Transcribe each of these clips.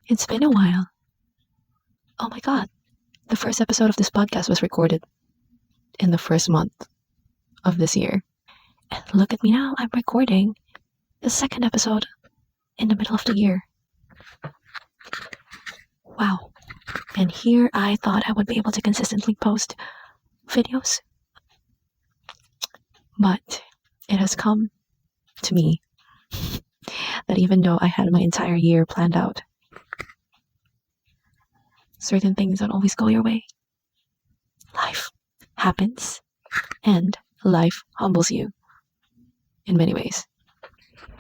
It's been a while. Oh my god, the first episode of this podcast was recorded in the first month of this year. And look at me now, I'm recording the second episode in the middle of the year. Wow. And here I thought I would be able to consistently post videos. But it has come to me that even though I had my entire year planned out, certain things don't always go your way. Life happens, and life humbles you in many ways.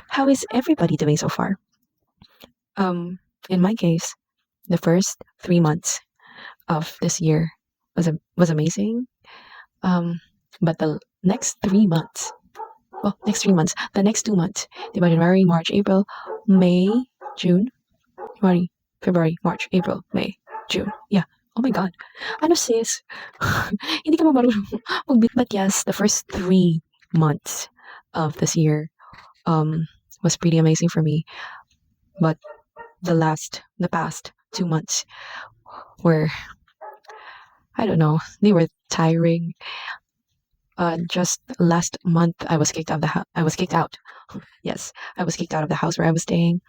How is everybody doing so far? In my case, the first 3 months of this year was amazing. But the next 3 months, the next 2 months, diba, January, March, April, May, June, January, February, March, April, May, June. Yeah. Oh my God. Ano sis? Hindi ka ba marunong But yes, the first 3 months of this year was pretty amazing for me. But the past 2 months were, I don't know, they were tiring. Just last month, I was kicked out of the house. I was kicked out. Yes, I was kicked out of the house where I was staying.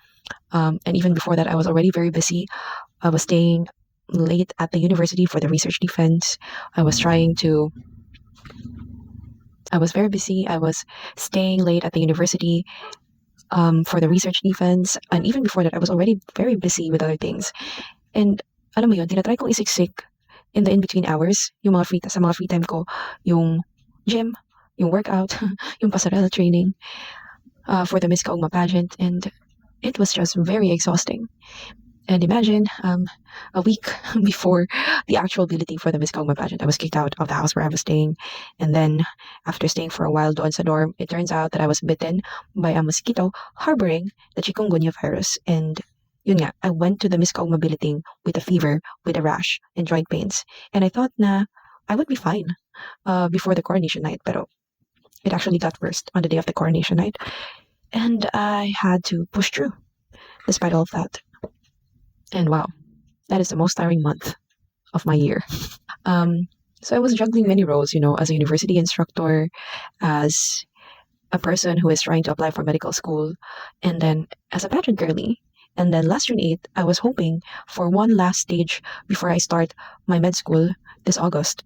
And even before that, I was already very busy. I was staying late at the university for the research defense. I was trying to. I was very busy. I was staying late at the university for the research defense. And even before that, I was already very busy with other things. And alam mo yun, tinatry kong isiksik in the in-between hours, sa mga free time ko, yung gym, yung workout, yung pasarela training for the Miss Kaugma pageant. And it was just very exhausting. And imagine, a week before the actual billeting for the Miss Kaugma pageant, I was kicked out of the house where I was staying. And then, after staying for a while doon sa dorm, it turns out that I was bitten by a mosquito harboring the chikungunya virus. And yun nga, I went to the Miss Kaugma billeting with a fever, with a rash, and joint pains. And I thought na I would be fine before the coronation night, pero it actually got worse on the day of the coronation night. And I had to push through despite all of that. And wow, that is the most tiring month of my year. So I was juggling many roles, as a university instructor, as a person who is trying to apply for medical school, and then as a pageant girly. And then last June 8th, I was hoping for one last stage before I start my med school this August.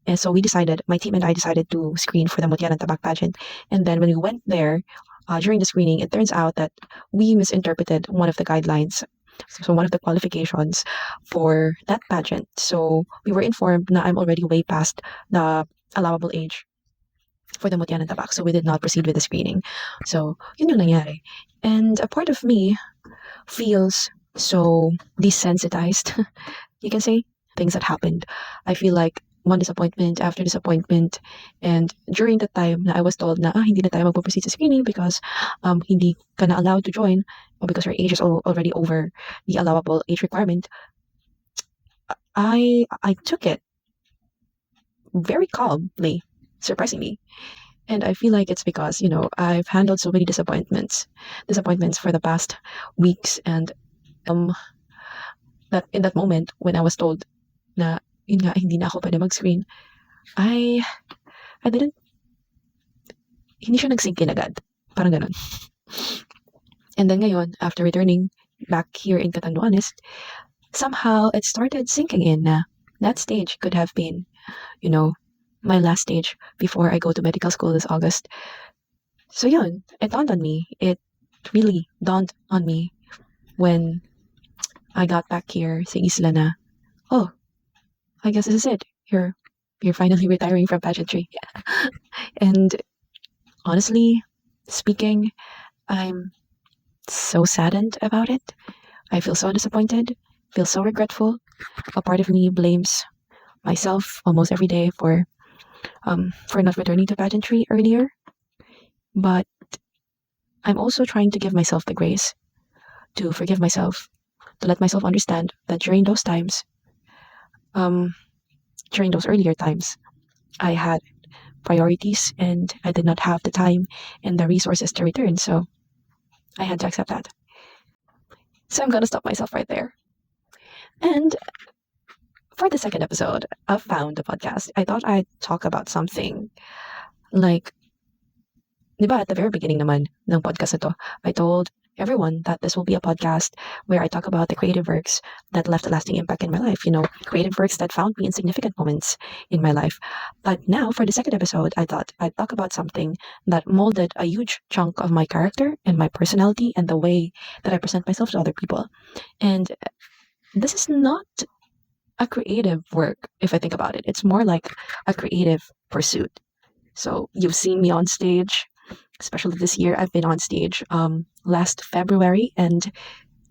And so my team and I decided to screen for the Mutian and Tabak pageant. And then when we went there, during the screening, it turns out that we misinterpreted one of the guidelines. So one of the qualifications for that pageant. So we were informed that I'm already way past the allowable age for the Mutian and Tabak. So we did not proceed with the screening. So yun yung nangyari. And a part of me feels so desensitized, you can say, things that happened. I feel like one disappointment after disappointment. And during the time na I was told na hindi na tayo magpo-proceed sa screening because hindi ka na allowed to join or because your age is already over the allowable age requirement, I took it very calmly, surprisingly. And I feel like it's because, I've handled so many disappointments for the past weeks. And that in that moment when I was told na yun nga, hindi na ako pwede mag-screen, I didn't, hindi siya nag-sink in agad. Parang ganun. And then ngayon, after returning back here in Catanduanes, somehow it started sinking in na that stage could have been, my last stage before I go to medical school this August. So yun, it dawned on me. It really dawned on me when I got back here sa isla na, oh, I guess this is it. You're finally retiring from pageantry. And honestly speaking, I'm so saddened about it. I feel so disappointed, feel so regretful. A part of me blames myself almost every day for not returning to pageantry earlier. But I'm also trying to give myself the grace to forgive myself, to let myself understand that during those times, during those earlier times, I had priorities and I did not have the time and the resources to return. So I had to accept that. So I'm gonna stop myself right there. And for the second episode of Found the Podcast, I thought I'd talk about something like, di ba, at the very beginning naman ng podcast na to, I told everyone that this will be a podcast where I talk about the creative works that left a lasting impact in my life, creative works that found me in significant moments in my life. But now, for the second episode, I thought I'd talk about something that molded a huge chunk of my character and my personality and the way that I present myself to other people. And this is not a creative work, if I think about it. It's more like a creative pursuit. So you've seen me on stage, especially this year. I've been on stage last February and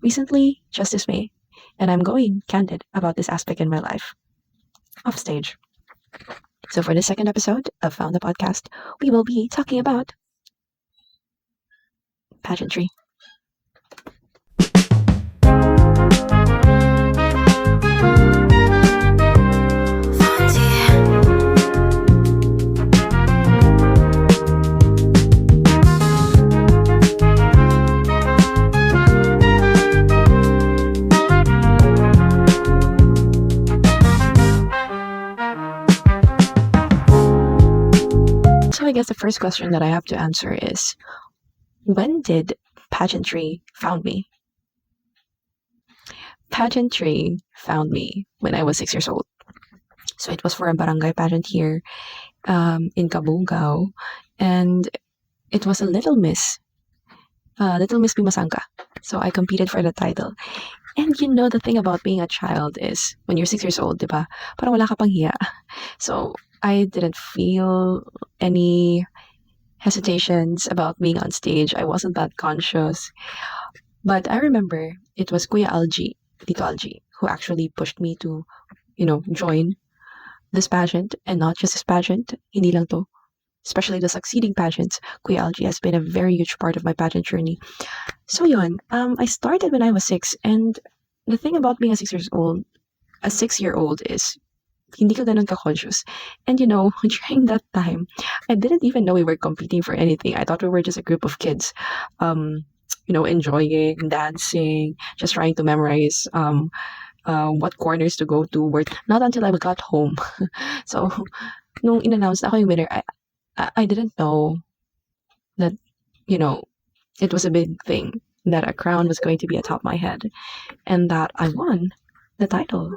recently just this May. And I'm going candid about this aspect in my life off stage. So for the second episode of Found the Podcast, we will be talking about pageantry. So I guess the first question that I have to answer is, when did pageantry found me? Pageantry found me when I was 6 years old. So it was for a barangay pageant here in Kabungao, and it was a Little Miss Pimasangka. So I competed for the title. And the thing about being a child is when you're 6 years old, di ba? Parang wala ka pang hiya. So I didn't feel any hesitations about being on stage. I wasn't that conscious. But I remember it was Kuya Algie, Tito Algie, who actually pushed me to, join this pageant, and not just this pageant, hindi lang to. Especially the succeeding pageants, Kuya Algie has been a very huge part of my pageant journey. So yun, I started when I was 6, and the thing about being a 6-year-old is hindi ka ganun ka-conscious. And during that time, I didn't even know we were competing for anything. I thought we were just a group of kids, enjoying, dancing, just trying to memorize what corners to go to. Not until I got home. So, nung in-announce na ako yung winner, I didn't know that, it was a big thing, that a crown was going to be atop my head, and that I won the title.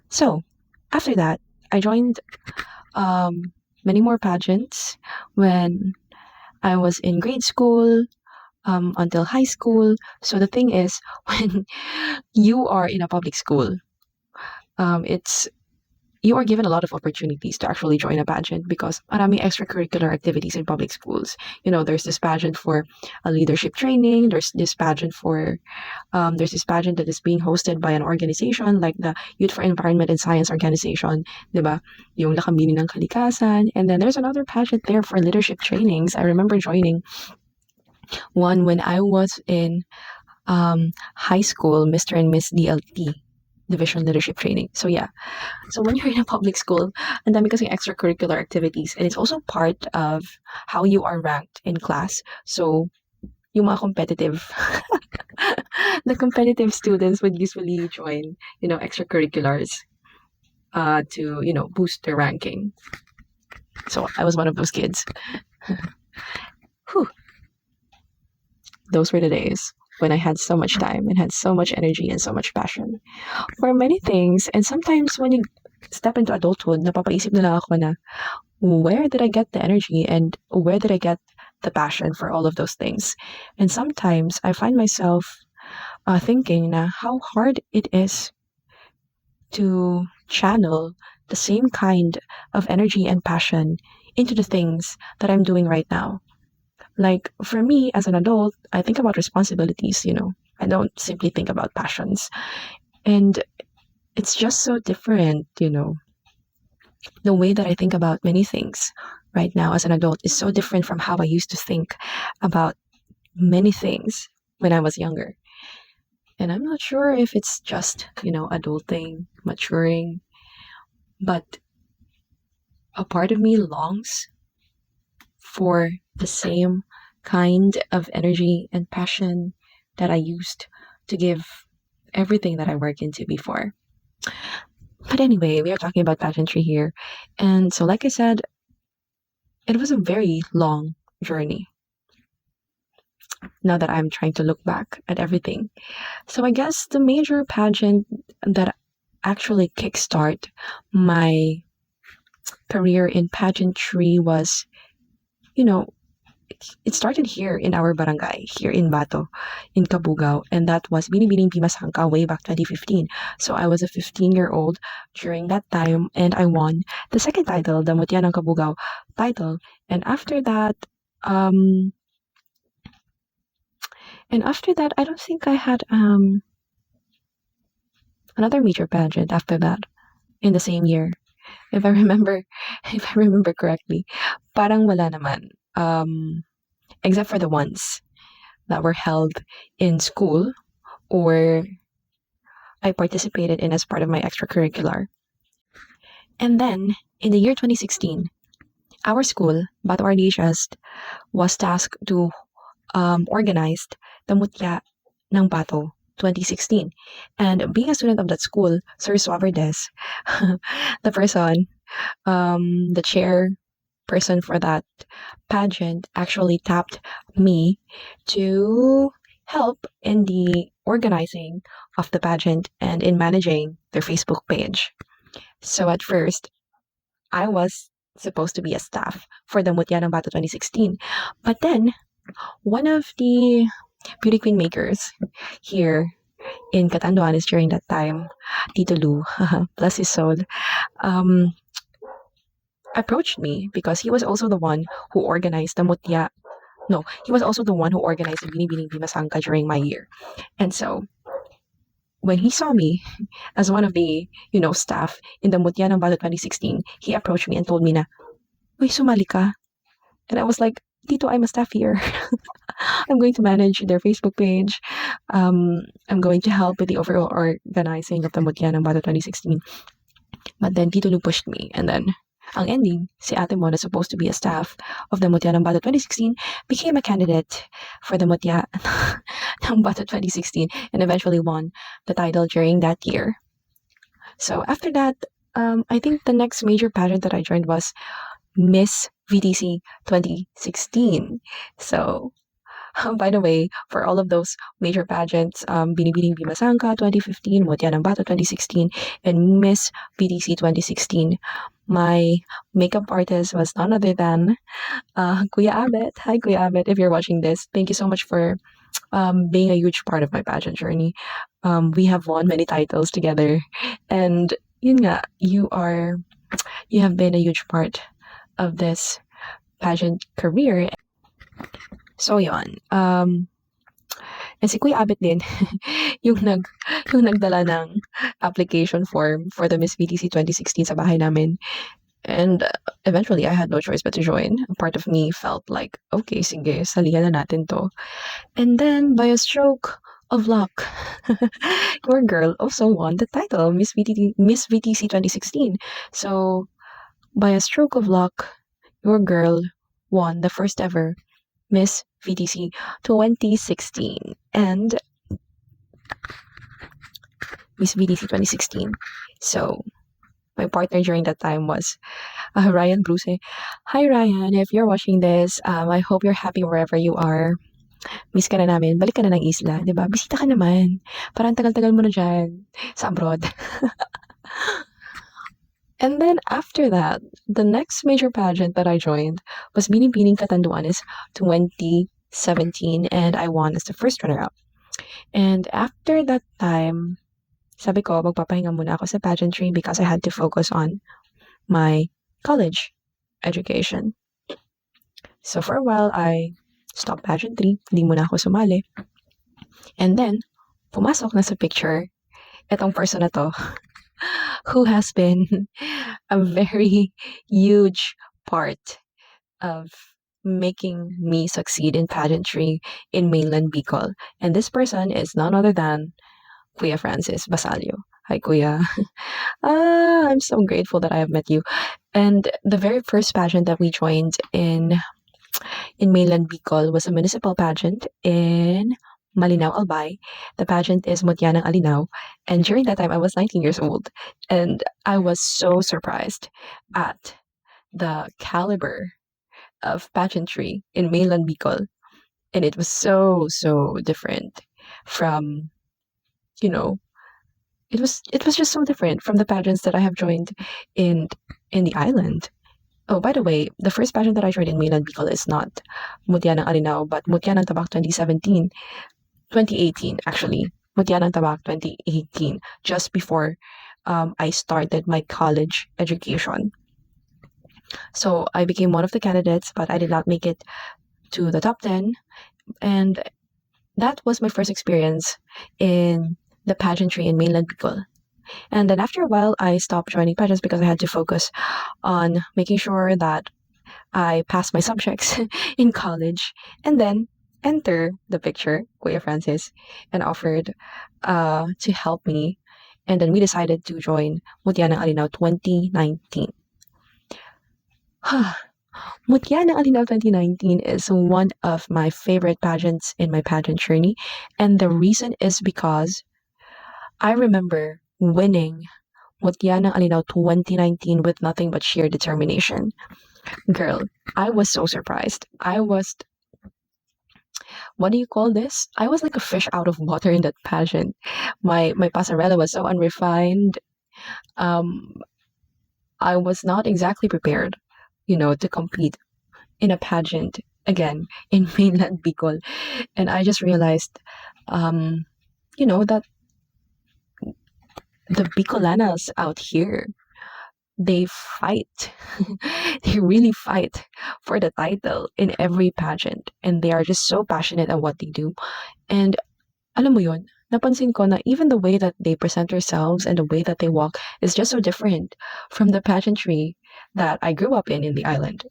So, after that, I joined many more pageants when I was in grade school, until high school. So the thing is, when you are in a public school, you are given a lot of opportunities to actually join a pageant because maraming extracurricular activities in public schools. There's this pageant for a leadership training. There's this pageant that is being hosted by an organization like the Youth for Environment and Science Organization, diba? Yung Lakambini ng Kalikasan. And then there's another pageant there for leadership trainings. I remember joining one when I was in high school, Mr. and Miss DLT, Division Leadership Training. So yeah. So when you're in a public school, ang dami kasing extracurricular activities, and it's also part of how you are ranked in class. So yung mga the competitive students would usually join, extracurriculars to, boost their ranking. So I was one of those kids. Whew. Those were the days when I had so much time and had so much energy and so much passion for many things. And sometimes when you step into adulthood, napapaisip na lang ako na, where did I get the energy and where did I get the passion for all of those things? And sometimes I find myself thinking na how hard it is to channel the same kind of energy and passion into the things that I'm doing right now. Like for me as an adult, I think about responsibilities, I don't simply think about passions. And it's just so different, the way that I think about many things right now as an adult is so different from how I used to think about many things when I was younger. And I'm not sure if it's just, adulting, maturing, but a part of me longs for the same kind of energy and passion that I used to give everything that I work into before. But anyway, we are talking about pageantry here. And so, like I said, it was a very long journey now that I'm trying to look back at everything. So, I guess the major pageant that actually kickstart my career in pageantry was, you know, it started here in our barangay, here in Bato, in Kabugao, and that was Binibining Pimasangka way back 2015. So I was a 15-year-old during that time, and I won the second title, the Mutya ng Kabugao title. And after that, um, I don't think I had another major pageant after that in the same year, if I remember, if I remember correctly. Parang wala naman, except for the ones that were held in school or I participated in as part of my extracurricular. And then in the year 2016, our school, Bato Ardicias, was tasked to organize the Mutya ng Bato 2016. And being a student of that school, Sir Suaverdes, the person, the chair person for that pageant actually tapped me to help in the organizing of the pageant and in managing their Facebook page. So at first, I was supposed to be a staff for the Mutya ng Bato 2016. But then, one of the beauty queen makers here in Catanduanes during that time, Tito Lu, bless his soul, um, approached me because he was also the one who organized the Mutya. No, he was also the one who organized the Binibining Bimasangka during my year. And so, when he saw me as one of the, staff in the Mutya ng Bato 2016, he approached me and told me na, Uy, sumali ka. And I was like, Tito, I'm a staff here. I'm going to manage their Facebook page. I'm going to help with the overall organizing of the Mutya ng Bato 2016. But then Tito Lu pushed me. And then, ang ending, si Ate Mo na supposed to be a staff of the Mutya ng Bato 2016 became a candidate for the Mutya ng Bato 2016 and eventually won the title during that year. So after that, I think the next major pageant that I joined was Miss VTC 2016. So, by the way, for all of those major pageants, Binibining Bimasangka 2015, Mutya ng Bato 2016, and Miss VTC 2016, my makeup artist was none other than Kuya Abet. Hi, Kuya Abet, if you're watching this. Thank you so much for being a huge part of my pageant journey. We have won many titles together, and yun nga, you have been a huge part of this pageant career. So yun. And si Kuya Abet din, yung nagdala ng application form for the Miss VTC 2016 sa bahay namin. And eventually, I had no choice but to join. A part of me felt like, okay, sige, salihan na natin to. And then, by a stroke of luck, your girl also won the title, Miss VTC 2016. So, by a stroke of luck, your girl won the first ever Miss VTC 2016 and Miss VTC 2016. So, my partner during that time was Ryan Bruce. Hi Ryan, if you're watching this, I hope you're happy wherever you are. Miss ka na namin, balik ka na ng isla, di ba? Bisita ka naman. Parang tagal-tagal mo na dyan sa abroad. And then after that, the next major pageant that I joined was Binibining Catanduanes 2017, and I won as the first runner-up. And after that time, sabi ko, magpapahinga muna ako sa pageantry because I had to focus on my college education. So for a while, I stopped pageantry. Hindi muna ako sumali. And then, pumasok na sa picture itong person na to who has been a very huge part of making me succeed in pageantry in Mainland Bicol. And this person is none other than Kuya Francis Basalio. Hi, Kuya. I'm so grateful that I have met you. And the very first pageant that we joined in Mainland Bicol was a municipal pageant in Malinaw Albay. The pageant is Mutya ng Alinaw. And during that time, I was 19 years old. And I was so surprised at the caliber of pageantry in Mainland Bicol. And it was so, so different from, you know, it was just so different from the pageants that I have joined in in the island. Oh, by the way, the first pageant that I joined in Mainland Bicol is not Mutya ng Alinaw, but Mutya ng Tabak 2018 actually. Mutya ng Tabak 2018, just before I started my college education. So I became one of the candidates, but I did not make it to the top 10. And that was my first experience in the pageantry in Mainland Bicol. And then after a while, I stopped joining pageants because I had to focus on making sure that I passed my subjects in college. And then enter the picture, Kuya Francis, and offered to help me. And then we decided to join Mutya ng Alinaw 2019. Mutya ng Alinaw 2019 is one of my favorite pageants in my pageant journey. And the reason is because I remember winning Mutya ng Alinaw 2019 with nothing but sheer determination. Girl, I was so surprised. What do you call this? I was like a fish out of water in that pageant. My pasarela was so unrefined. Um, I was not exactly prepared, to compete in a pageant again in mainland Bicol. And I just realized, that the Bicolanas out here, they fight. They really fight for the title in every pageant. And they are just so passionate at what they do. And alam mo yun, napansin ko na even the way that they present themselves and the way that they walk is just so different from the pageantry that I grew up in the island.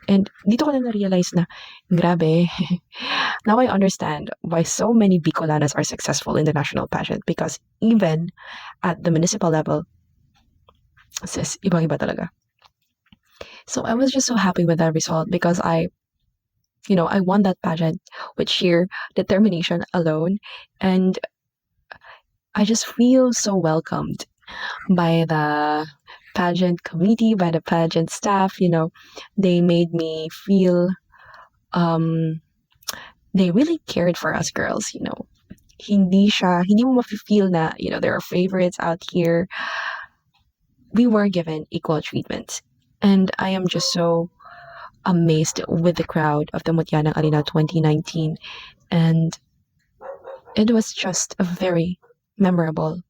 And dito ko na na-realize na, grabe, now I understand why so many Bicolanas are successful in the national pageant because even at the municipal level, sis, ibang-iba talaga. So I was just so happy with that result because I won that pageant with sheer determination alone. And I just feel so welcomed by the pageant committee, by the pageant staff. They made me feel they really cared for us girls. Hindi mo mafe-feel na, there are favorites out here. We were given equal treatment. And I am just so amazed with the crowd of the Mutya ng Alinaw 2019. And it was just a very memorable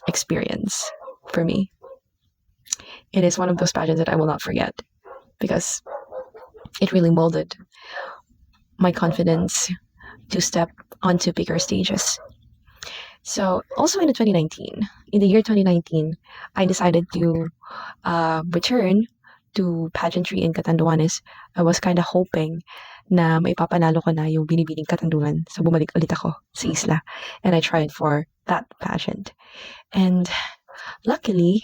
experience for me. It is one of those pageants that I will not forget because it really molded my confidence to step onto bigger stages. So also in the year 2019, I decided to return to pageantry in Catanduanes. I was kind of hoping na maipapanalo ko na yung binibining Catanduan. So bumalik ulit ako sa isla and I tried for that pageant. And luckily,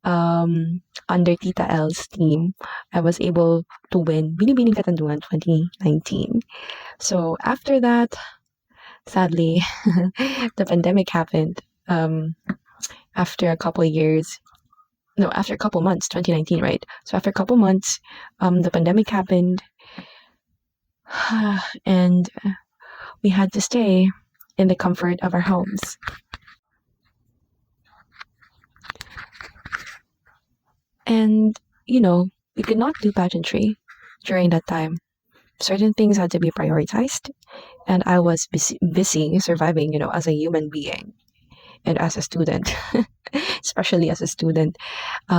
under Tita L's team, I was able to win Binibining Catanduan 2019. So after that, sadly, the pandemic happened. After a couple of years, no, after a couple months, 2019, right? So after a couple months, the pandemic happened, and we had to stay in the comfort of our homes. And, we could not do pageantry during that time. Certain things had to be prioritized, and I was busy surviving, as a human being and as a student, especially as a student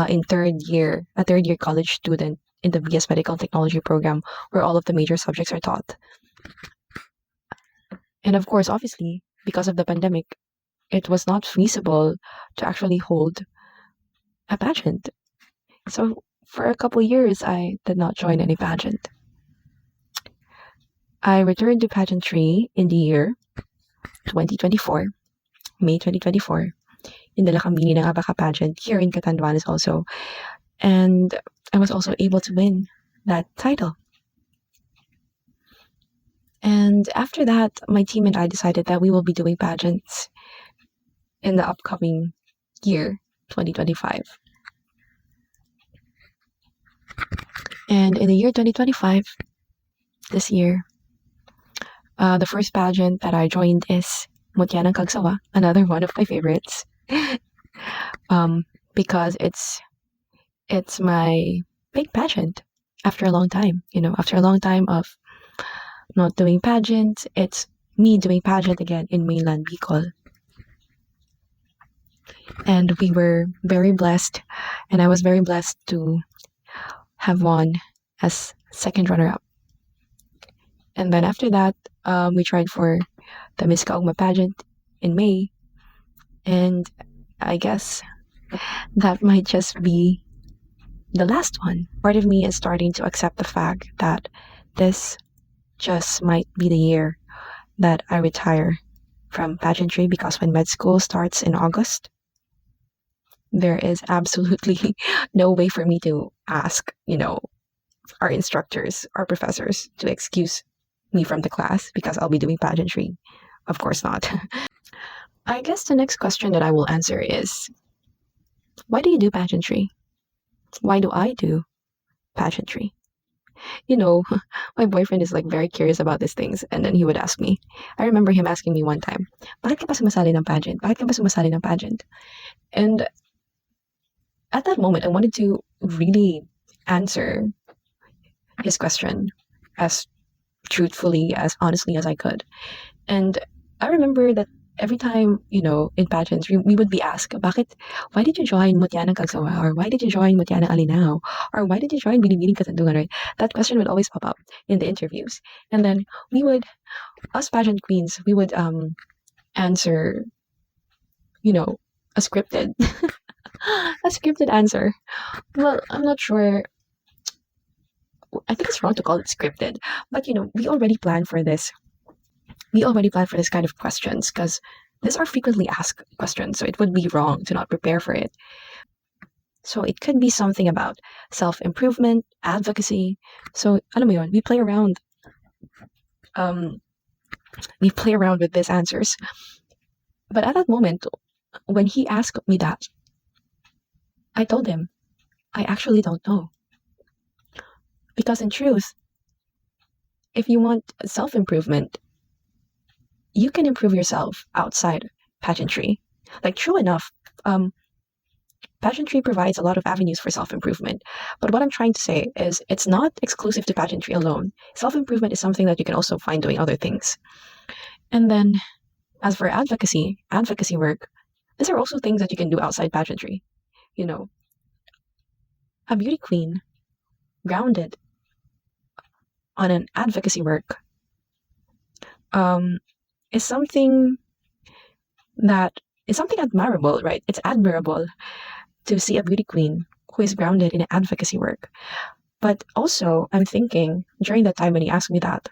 in a third year college student in the BS Medical Technology program, where all of the major subjects are taught. And of course, obviously, because of the pandemic, it was not feasible to actually hold a pageant. So for a couple years, I did not join any pageant. I returned to pageantry in the year 2024, May 2024, in the Lakambini ng Abaca pageant here in Catanduanes also. And I was also able to win that title. And after that, my team and I decided that we will be doing pageants in the upcoming year, 2025. And in the year 2025, this year, the first pageant that I joined is Mutya ng Kagsawa, another one of my favorites, um, because it's my big pageant after a long time. After a long time of not doing pageant, it's me doing pageant again in Mainland Bicol. And we were very blessed, and I was very blessed to have won as second runner-up. And then after that, we tried for the Miss Kaugma pageant in May, and I guess that might just be the last one. Part of me is starting to accept the fact that this just might be the year that I retire from pageantry, because when med school starts in August, there is absolutely no way for me to ask, our instructors, our professors to excuse me from the class because I'll be doing pageantry. Of course not. I guess the next question that I will answer is, why do you do pageantry? Why do I do pageantry? My boyfriend is like very curious about these things, and then he would ask me. I remember him asking me one time, bakit ka pa sumasali ng pageant? Bakit ka pa sumasali ng pageant? And at that moment, I wanted to really answer his question as truthfully, as honestly as I could. And I remember that every time, in pageants, we would be asked, why did you join Mutya ng Kagsawa? Or why did you join Mutya ng Alinaw? Or why did you join Binibining Catanduanes, right? That question would always pop up in the interviews. And then us pageant queens, we would answer, a scripted, a scripted answer. Well, I'm not sure. I think it's wrong to call it scripted, but we already planned for this. We already plan for this kind of questions because these are frequently asked questions, so it would be wrong to not prepare for it. So it could be something about self-improvement, advocacy. So alam mo yun, we play around. We play around with these answers. But at that moment, when he asked me that, I told him, I actually don't know. Because in truth, if you want self-improvement, you can improve yourself outside pageantry. Like, true enough, pageantry provides a lot of avenues for self-improvement. But what I'm trying to say is it's not exclusive to pageantry alone. Self-improvement is something that you can also find doing other things. And then, as for advocacy work, these are also things that you can do outside pageantry. A beauty queen grounded on an advocacy work is something admirable, right? It's admirable to see a beauty queen who is grounded in advocacy work. But also, I'm thinking during that time when he asked me that,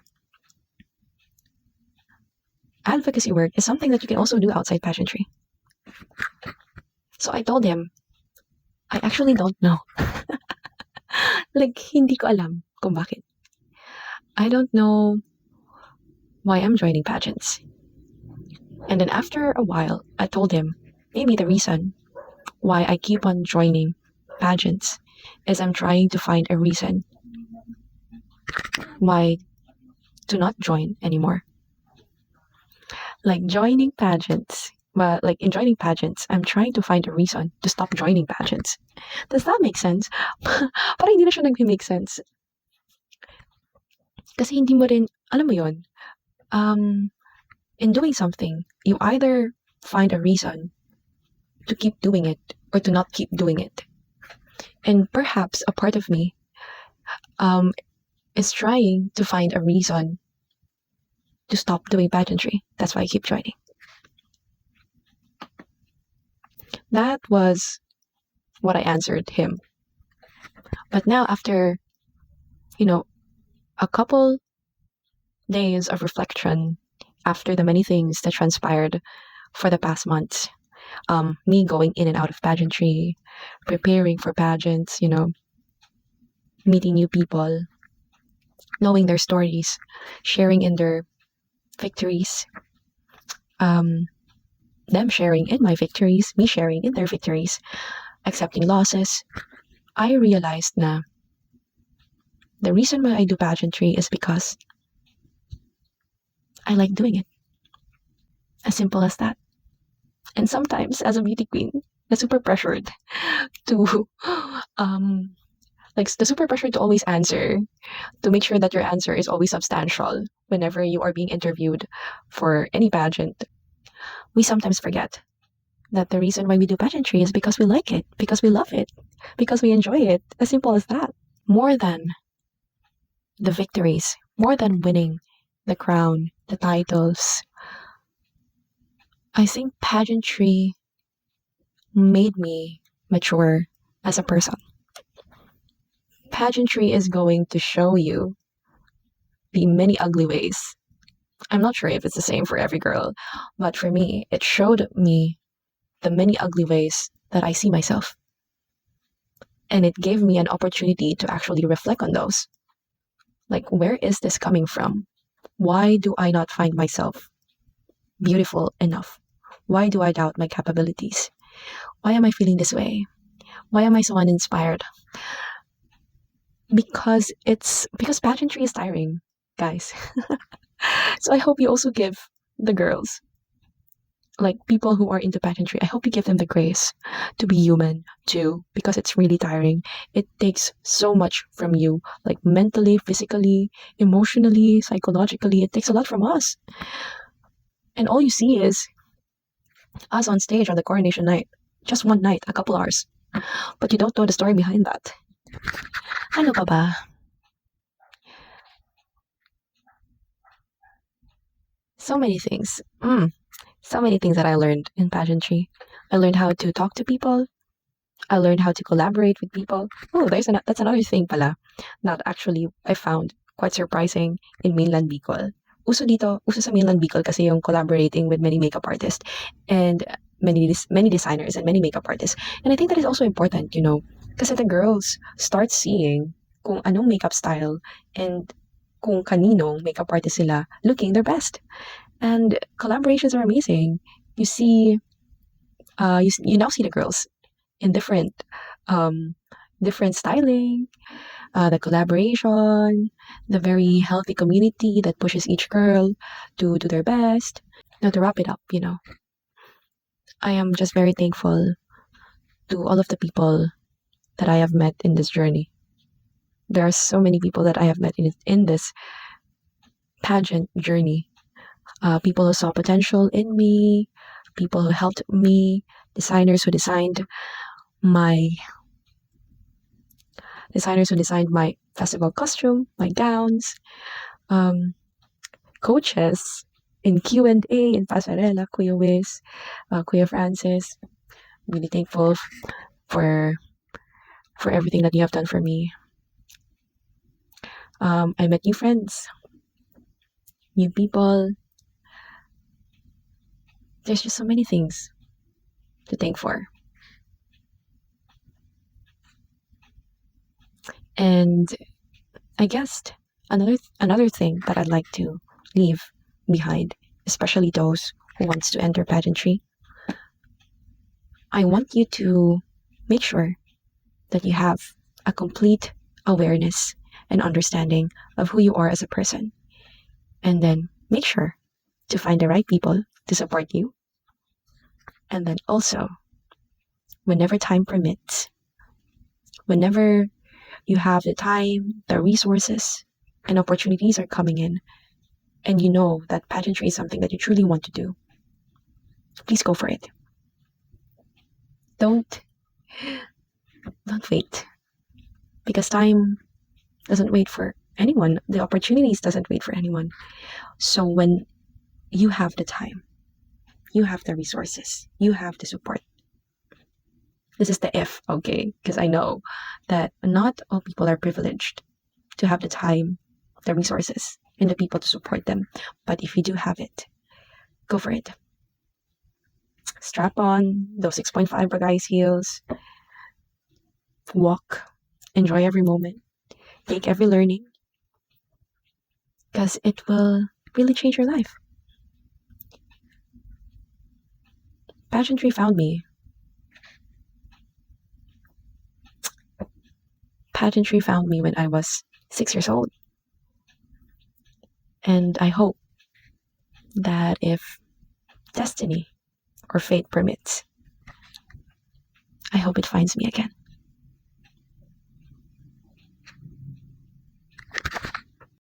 advocacy work is something that you can also do outside pageantry. So I told him, I actually don't know. Like, hindi ko alam kung bakit. I don't know why I'm joining pageants. And then after a while, I told him, maybe the reason why I keep on joining pageants is I'm trying to find a reason why to not join anymore. Like joining pageants, but like in joining pageants, I'm trying to find a reason to stop joining pageants. Does that make sense? Parang hindi na siya nag-make sense. Kasi hindi mo rin, alam mo yun, in doing something, you either find a reason to keep doing it or to not keep doing it. And perhaps a part of me is trying to find a reason to stop doing pageantry. That's why I keep joining. That was what I answered him. But now after, a couple days of reflection, after the many things that transpired for the past months, me going in and out of pageantry, preparing for pageants, meeting new people, knowing their stories, sharing in their victories, um, them sharing in my victories, me sharing in their victories, accepting losses, I realized na the reason why I do pageantry is because I like doing it. As simple as that. And sometimes, as a beauty queen, the super pressured to, um, like the super pressure to always answer, to make sure that your answer is always substantial whenever you are being interviewed for any pageant. We sometimes forget that the reason why we do pageantry is because we like it, because we love it, because we enjoy it. As simple as that. More than the victories, more than winning the crown, the titles, I think pageantry made me mature as a person. Pageantry is going to show you the many ugly ways. I'm not sure if it's the same for every girl, but for me, it showed me the many ugly ways that I see myself. And it gave me an opportunity to actually reflect on those. Like, where is this coming from? Why do I not find myself beautiful enough? Why do I doubt my capabilities? Why am I feeling this way? Why am I so uninspired? Because pageantry is tiring, guys. So I hope you also give the girls, like people who are into pageantry, I hope you give them the grace to be human too, because it's really tiring. It takes so much from you, like mentally, physically, emotionally, psychologically. It takes a lot from us. And all you see is us on stage on the coronation night. Just one night, a couple hours. But you don't know the story behind that. Ano pa ba? So many things. So many things that I learned in pageantry. I learned how to talk to people. I learned how to collaborate with people. Oh, that's another thing pala that actually I found quite surprising in Mainland Bicol. Uso sa Mainland Bicol kasi yung collaborating with many makeup artists and many designers and many makeup artists. And I think that is also important, kasi the girls start seeing kung anong makeup style and kung kaninong makeup artist sila looking their best. And collaborations are amazing. You see, you now see the girls in different styling, the collaboration, the very healthy community that pushes each girl to do their best. Now to wrap it up, I am just very thankful to all of the people that I have met in this journey. There are so many people that I have met in this pageant journey. People who saw potential in me, people who helped me, my designers who designed my festival costume, my gowns, um, coaches in Q&A, in Pasarela, Kuya Wiz, Kuya Francis. Really thankful for everything that you have done for me. I met new friends, new people. There's just so many things to thank for. And I guess another thing that I'd like to leave behind, especially those who wants to enter pageantry, I want you to make sure that you have a complete awareness and understanding of who you are as a person. And then make sure to find the right people to support you. And then also, whenever time permits, whenever you have the time, the resources, and opportunities are coming in, and you know that pageantry is something that you truly want to do, please go for it. Don't wait, because time doesn't wait for anyone. The opportunities doesn't wait for anyone. So when you have the time, you have the resources, you have the support. This is the if, okay? Because I know that not all people are privileged to have the time, the resources, and the people to support them. But if you do have it, go for it. Strap on those 6.5 Bagay's heels, walk, enjoy every moment, take every learning, because it will really change your life. Pageantry found me. Pageantry found me when I was 6 years old. And I hope that if destiny or fate permits, I hope it finds me again.